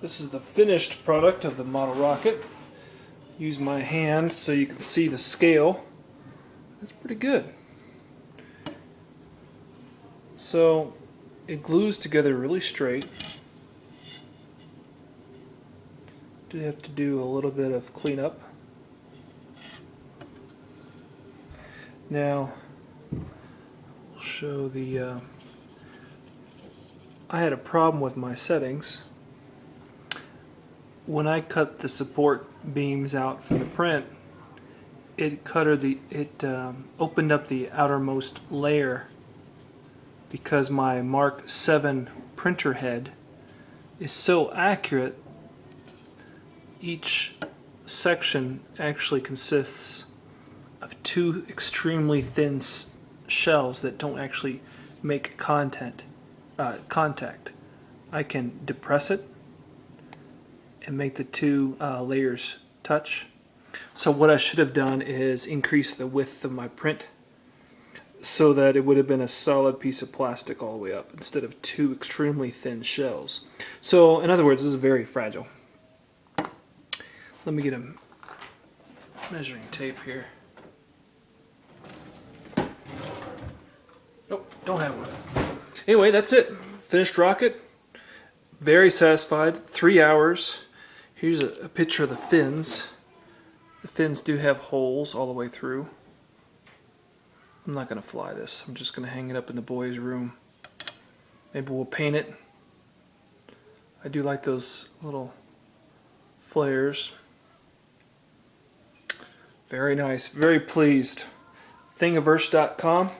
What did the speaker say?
This is the finished product of the model rocket. Use my hand so you can see the scale. That's pretty good. So it glues together really straight. Do have to do a little bit of cleanup. Now I'll show the I had a problem with my settings. When I cut the support beams out for the print, it opened up the outermost layer because my Mark 7 printer head is so accurate. Each section actually consists of two extremely thin shells that don't actually make contact. I can depress it and make the two layers touch. So what I should have done is increase the width of my print so that it would have been a solid piece of plastic all the way up instead of two extremely thin shells. So in other words, this is very fragile. Let me get a measuring tape here. Nope, don't have one. Anyway, that's it. Finished rocket. Very satisfied. 3 hours. Here's a picture of the fins. The fins do have holes all the way through. I'm not going to fly this. I'm just going to hang it up in the boys' room. Maybe we'll paint it. I do like those little flares. Very nice. Very pleased. Thingiverse.com.